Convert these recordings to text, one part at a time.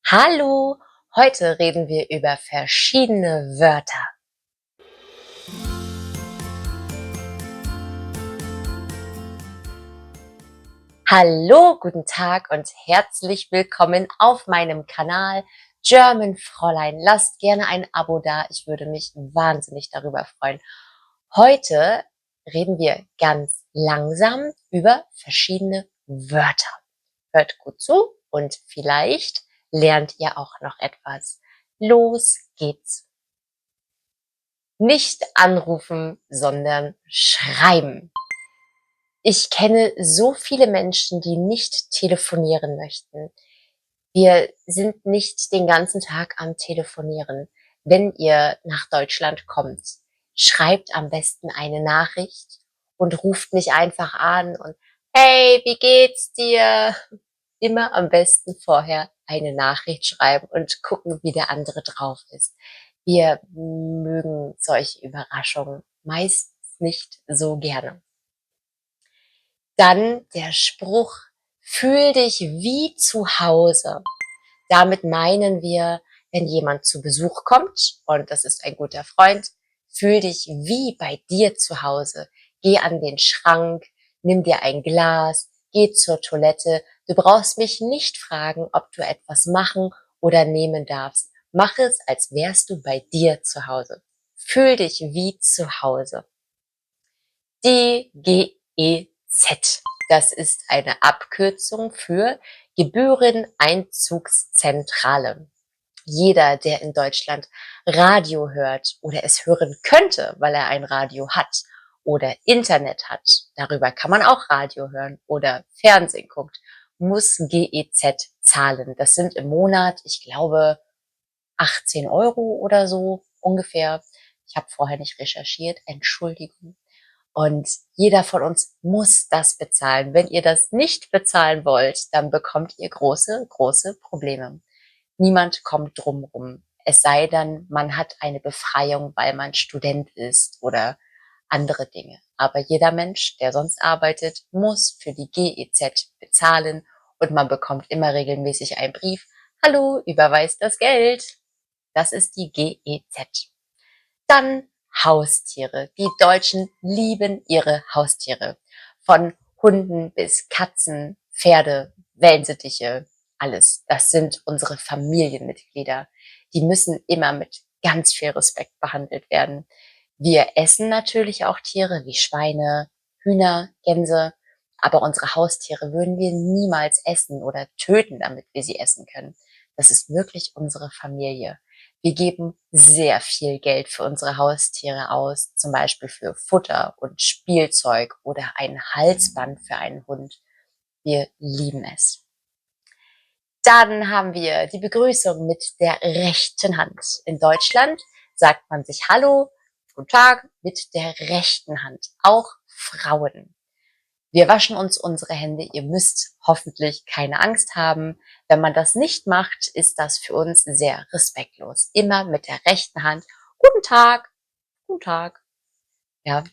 Hallo, heute reden wir über verschiedene Wörter. Hallo, guten Tag und herzlich willkommen auf meinem Kanal German Fräulein. Lasst gerne ein Abo da, ich würde mich wahnsinnig darüber freuen. Heute reden wir ganz langsam über verschiedene Wörter. Hört gut zu und vielleicht lernt ihr auch noch etwas. Los geht's! Nicht anrufen, sondern schreiben. Ich kenne so viele Menschen, die nicht telefonieren möchten. Wir sind nicht den ganzen Tag am Telefonieren. Wenn ihr nach Deutschland kommt, schreibt am besten eine Nachricht und ruft nicht einfach an und hey, wie geht's dir? Immer am besten vorher eine Nachricht schreiben und gucken, wie der andere drauf ist. Wir mögen solche Überraschungen meistens nicht so gerne. Dann der Spruch, fühl dich wie zu Hause. Damit meinen wir, wenn jemand zu Besuch kommt und das ist ein guter Freund, fühl dich wie bei dir zu Hause. Geh an den Schrank, nimm dir ein Glas, geh zur Toilette. Du brauchst mich nicht fragen, ob du etwas machen oder nehmen darfst. Mach es, als wärst du bei dir zu Hause. Fühl dich wie zu Hause. DGEZ. Das ist eine Abkürzung für Gebühreneinzugszentrale. Jeder, der in Deutschland Radio hört oder es hören könnte, weil er ein Radio hat oder Internet hat, darüber kann man auch Radio hören oder Fernsehen guckt, muss GEZ zahlen. Das sind im Monat, ich glaube, 18 Euro oder so ungefähr. Ich habe vorher nicht recherchiert, Entschuldigung. Und jeder von uns muss das bezahlen. Wenn ihr das nicht bezahlen wollt, dann bekommt ihr große, große Probleme. Niemand kommt drum rum. Es sei denn, man hat eine Befreiung, weil man Student ist oder andere Dinge. Aber jeder Mensch, der sonst arbeitet, muss für die GEZ bezahlen und man bekommt immer regelmäßig einen Brief. Hallo, überweist das Geld. Das ist die GEZ. Dann Haustiere. Die Deutschen lieben ihre Haustiere. Von Hunden bis Katzen, Pferde, Wellensittiche, alles. Das sind unsere Familienmitglieder. Die müssen immer mit ganz viel Respekt behandelt werden. Wir essen natürlich auch Tiere wie Schweine, Hühner, Gänse, aber unsere Haustiere würden wir niemals essen oder töten, damit wir sie essen können. Das ist wirklich unsere Familie. Wir geben sehr viel Geld für unsere Haustiere aus, zum Beispiel für Futter und Spielzeug oder ein Halsband für einen Hund. Wir lieben es. Dann haben wir die Begrüßung mit der rechten Hand. In Deutschland sagt man sich Hallo, guten Tag mit der rechten Hand. Auch Frauen. Wir waschen uns unsere Hände. Ihr müsst hoffentlich keine Angst haben. Wenn man das nicht macht, ist das für uns sehr respektlos. Immer mit der rechten Hand. Guten Tag, guten Tag. Ja.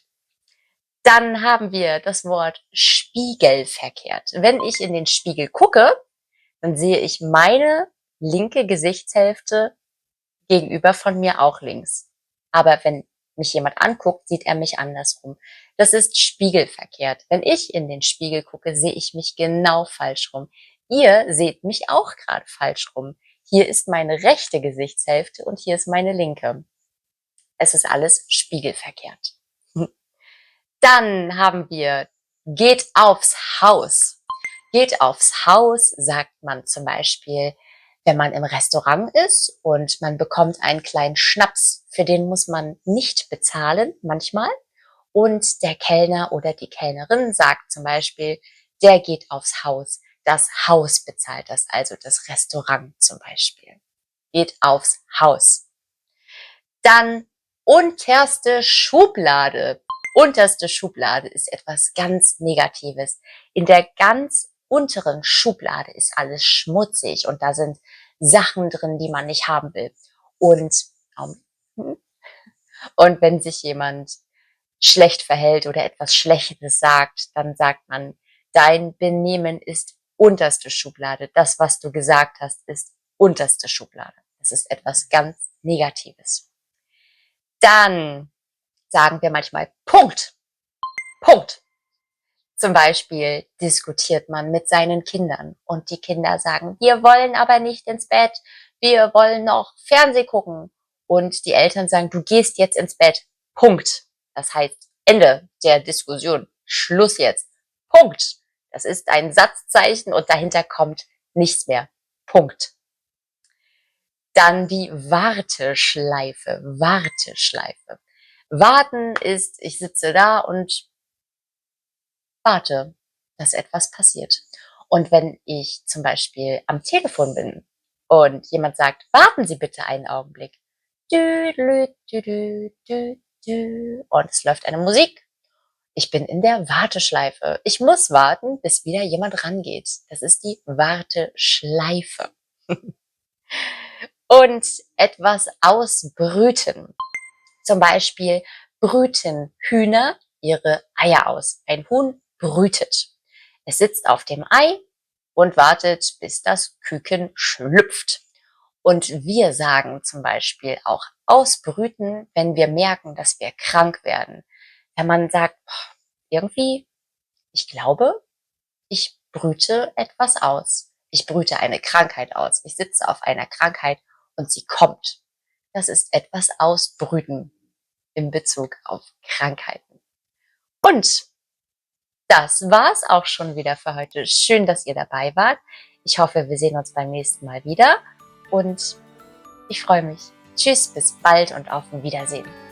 Dann haben wir das Wort spiegelverkehrt. Wenn ich in den Spiegel gucke, dann sehe ich meine linke Gesichtshälfte gegenüber von mir auch links. Aber wenn mich jemand anguckt, sieht er mich andersrum. Das ist spiegelverkehrt. Wenn ich in den Spiegel gucke, sehe ich mich genau falsch rum. Ihr seht mich auch gerade falsch rum. Hier ist meine rechte Gesichtshälfte und hier ist meine linke. Es ist alles spiegelverkehrt. Dann haben wir geht aufs Haus. Geht aufs Haus sagt man zum Beispiel, wenn man im Restaurant ist und man bekommt einen kleinen Schnaps, für den muss man nicht bezahlen manchmal. Und der Kellner oder die Kellnerin sagt zum Beispiel, der geht aufs Haus. Das Haus bezahlt das, also das Restaurant zum Beispiel. Geht aufs Haus. Dann unterste Schublade. Unterste Schublade ist etwas ganz Negatives. In der ganz unteren Schublade ist alles schmutzig und da sind Sachen drin, die man nicht haben will. Und, ähm, und wenn sich jemand schlecht verhält oder etwas Schlechtes sagt, dann sagt man, dein Benehmen ist unterste Schublade. Das, was du gesagt hast, ist unterste Schublade. Das ist etwas ganz Negatives. Dann sagen wir manchmal Punkt. Punkt. Zum Beispiel diskutiert man mit seinen Kindern und die Kinder sagen, wir wollen aber nicht ins Bett, wir wollen noch Fernseh gucken. Und die Eltern sagen, du gehst jetzt ins Bett. Punkt. Das heißt, Ende der Diskussion. Schluss jetzt. Punkt. Das ist ein Satzzeichen und dahinter kommt nichts mehr. Punkt. Dann die Warteschleife. Warteschleife. Warten ist, ich sitze da und warte, dass etwas passiert. Und wenn ich zum Beispiel am Telefon bin und jemand sagt, warten Sie bitte einen Augenblick. Und es läuft eine Musik. Ich bin in der Warteschleife. Ich muss warten, bis wieder jemand rangeht. Das ist die Warteschleife. Und etwas ausbrüten. Zum Beispiel brüten Hühner ihre Eier aus. Ein Huhn brütet. Es sitzt auf dem Ei und wartet, bis das Küken schlüpft. Und wir sagen zum Beispiel auch ausbrüten, wenn wir merken, dass wir krank werden. Wenn man sagt, irgendwie, ich glaube, ich brüte etwas aus. Ich brüte eine Krankheit aus. Ich sitze auf einer Krankheit und sie kommt. Das ist etwas ausbrüten in Bezug auf Krankheiten. Und das war's auch schon wieder für heute. Schön, dass ihr dabei wart. Ich hoffe, wir sehen uns beim nächsten Mal wieder und ich freue mich. Tschüss, bis bald und auf Wiedersehen.